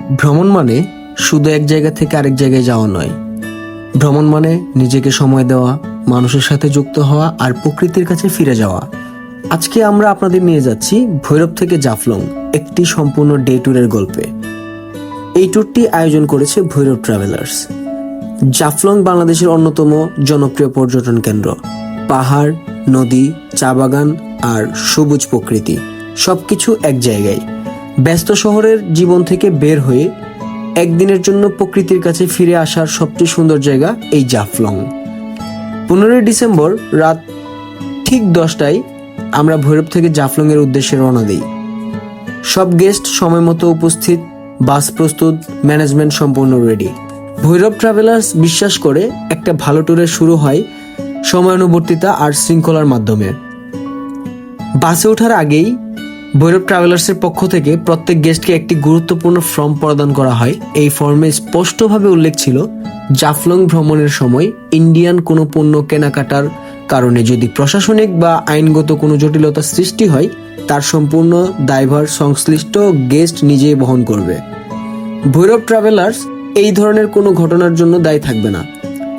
ভ্রমণ মানে শুধু এক জায়গা থেকে আরেক জায়গায় যাওয়া নয়। ভ্রমণ মানে নিজেকে সময় দেওয়া, মানুষের সাথে যুক্ত হওয়া আর প্রকৃতির কাছে ফিরে যাওয়া। আজকে আমরা আপনাদের নিয়ে যাচ্ছি ভৈরব থেকে জাফলং, একটি সম্পূর্ণ ডে ট্যুরের গল্পে। এই ট্যুরটি আয়োজন করেছে ভৈরব ট্রাভেলার্স। জাফলং বাংলাদেশের অন্যতম জনপ্রিয় পর্যটন কেন্দ্র। পাহাড়, নদী, চা বাগান আর সবুজ প্রকৃতি সবকিছু এক জায়গায়। ব্যস্ত শহরের জীবন থেকে বের হয়ে একদিনের জন্য প্রকৃতির কাছে ফিরে আসার সবচেয়ে সুন্দর জায়গা এই জাফলং। 15 ডিসেম্বর রাত ঠিক 10টায় আমরা ভৈরব থেকে জাফলং এর উদ্দেশ্যে রওনা দিই। সব গেস্ট সময় মতো উপস্থিত, বাস প্রস্তুত, ম্যানেজমেন্ট সম্পূর্ণ রেডি। ভৈরব ট্রাভেলার্স বিশ্বাস করে একটা ভালো ট্যুরের শুরু হয় সময়ানুবর্তিতা আর শৃঙ্খলার মাধ্যমে। বাসে ওঠার আগেই ভৈরব ট্রাভেলার্সের পক্ষ থেকে প্রত্যেক গেস্টকে একটি গুরুত্বপূর্ণ ফর্ম প্রদান করা হয়। এই ফর্মে স্পষ্টভাবে উল্লেখ ছিল, জাফলং ভ্রমণের সময় ইন্ডিয়ান কোনো পণ্য কেনাকাটার কারণে যদি প্রশাসনিক বা আইনগত কোনো জটিলতা সৃষ্টি হয়, তার সম্পূর্ণ দায়ভার সংশ্লিষ্ট গেস্ট নিজেই বহন করবে। ভৈরব ট্রাভেলার্স এই ধরনের কোনো ঘটনার জন্য দায়ী থাকবে না।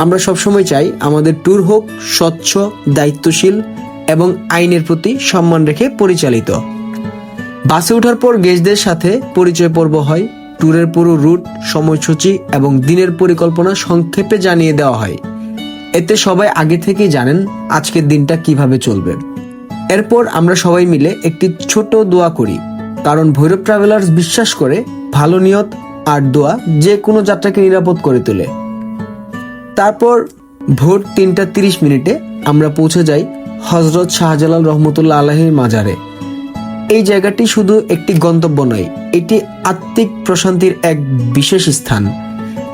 আমরা সবসময় চাই আমাদের ট্যুর হোক স্বচ্ছ, দায়িত্বশীল এবং আইনের প্রতি সম্মান রেখে পরিচালিত। বাসে ওঠার পর গেস্টদের সাথে পরিচয় পর্ব হয়। ট্যুরের পুরো রুট, সময়সূচি এবং দিনের পরিকল্পনা সংক্ষেপে জানিয়ে দেওয়া হয়। এতে সবাই আগে থেকেই জানেন আজকের দিনটা কিভাবে চলবে। এরপর আমরা সবাই মিলে একটি ছোট দোয়া করি, কারণ ভৈরব ট্রাভেলার্স বিশ্বাস করে ভালো নিয়ত আর দোয়া যে কোনো যাত্রাকে নিরাপদ করে তোলে। তারপর ভোর 3:30 আমরা পৌঁছে যাই হযরত শাহজালাল রহমতুল্লাহ আলাইহির মাজারে। এই জায়গাটি শুধু একটি গন্তব্য নয়, এটি আত্মিক প্রশান্তির এক বিশেষ স্থান।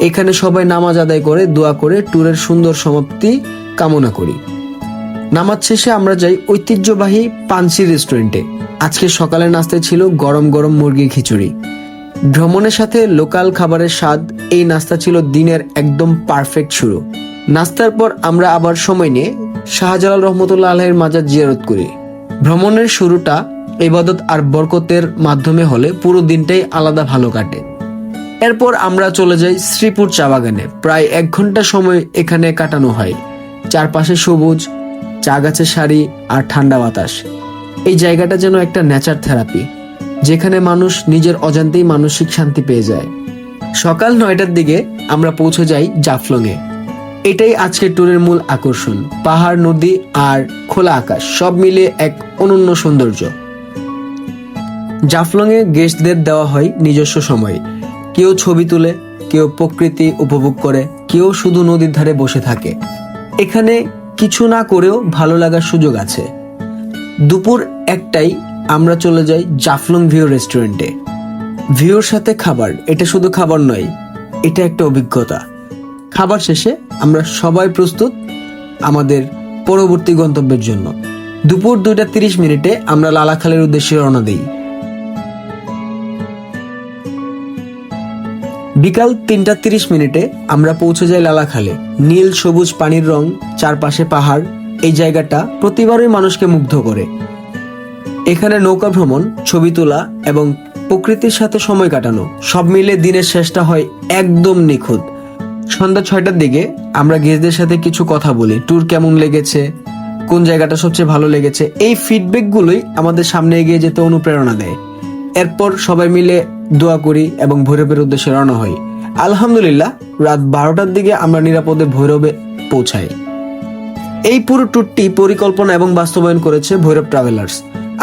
এখানে সবাই নামাজ আদায় করে, দোয়া করে ট্যুরের সুন্দর সমাপ্তি কামনা করি। নামাজ শেষে আমরা যাই ঐতিহ্যবাহী পানসি রেস্টুরেন্টে। আজকে সকালের নাস্তায় ছিল গরম গরম মুরগির খিচুড়ি। ভ্রমণের সাথে লোকাল খাবারের স্বাদ, এই নাস্তা ছিল দিনের একদম পারফেক্ট শুরু। নাস্তার পর আমরা আবার সময় নিয়ে শাহজালাল রহমতুল্লাহ আলাইহির মাজার জিয়ারত করি। ভ্রমণের শুরুটা ইবাদত আর বরকতের মাধ্যমে হলে পুরো দিনটাই আলাদা ভালো কাটে। এরপর আমরা চলে যাই শ্রীপুর চা বাগানে। প্রায় 1 ঘন্টা সময় এখানে কাটানো হয়। চারপাশে সবুজ, চা গাছের সারি আর ঠান্ডা বাতাস। এই জায়গাটা যেন একটা নেচার থেরাপি, যেখানে মানুষ নিজের অজান্তেই মানসিক শান্তি পেয়ে যায়। সকাল 9টার দিকে আমরা পৌঁছে যাই জাফলংয়ে। এটাই আজকের ট্যুরের মূল আকর্ষণ। পাহাড়, নদী আর খোলা আকাশ সব মিলে এক অনন্য সৌন্দর্য। জাফলংয়ে গেস্টদের দেওয়া হয় নিজস্ব সময়। কেউ ছবি তুলে, কেউ প্রকৃতি উপভোগ করে, কেউ শুধু নদীর ধারে বসে থাকে। এখানে কিছু না করেও ভালো লাগার সুযোগ আছে। দুপুর 1টায় আমরা চলে যাই জাফলং ভিউ রেস্টুরেন্টে। ভিউর সাথে খাবার, এটা শুধু খাবার নয়, এটা একটা অভিজ্ঞতা। খাবার শেষে আমরা সবাই প্রস্তুত আমাদের পরবর্তী গন্তব্যের জন্য। দুপুর 2:30 আমরা লালাখালের উদ্দেশ্যে রওনা দিই। বিকাল 3:30 আমরা পৌঁছে যাই লালাখালে। নীল সবুজ পানির রং, চারপাশে পাহাড়। এই জায়গাটা প্রতিবারই মানুষকে মুগ্ধ করে। এখানে নৌকা ভ্রমণ, ছবি তোলা এবং প্রকৃতির সাথে সময় কাটানো সব মিলে দিনের শেষটা হয় একদম নিখুঁত। সন্ধ্যা 6টার দিকে আমরা গেস্টদের সাথে কিছু কথা বলি। ট্যুর কেমন লেগেছে, কোন জায়গাটা সবচেয়ে ভালো লেগেছে, এই ফিডব্যাকগুলোই আমাদের সামনে এগিয়ে যেতে অনুপ্রেরণা দেয়। এরপর সবাই মিলে দোয়া করি এবং ভৈরবের উদ্দেশ্যে রওনা হই। আলহামদুলিল্লাহ, রাত 12টার দিকে আমরা নিরাপদে ভৈরবে পৌঁছাই। এই পুরো ট্যুরটি পরিকল্পনা এবং বাস্তবায়ন করেছে ভৈরব ট্রাভেলার্স।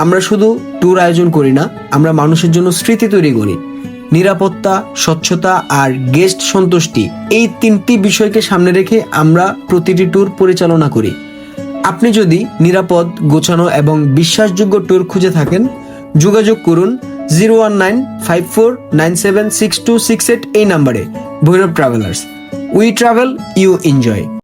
আমরা শুধু ট্যুর আয়োজন করি না, আমরা মানুষের জন্য স্মৃতি তৈরি করি। নিরাপত্তা, স্বচ্ছতা আর গেস্ট সন্তুষ্টি, এই 3টি বিষয়কে সামনে রেখে আমরা প্রতিটি ট্যুর পরিচালনা করি। আপনি যদি নিরাপদ, গোছানো এবং বিশ্বাসযোগ্য ট্যুর খুঁজে থাকেন, যোগাযোগ করুন 01954976268 এই নাম্বারে। Bhairab travellers, we travel, you enjoy.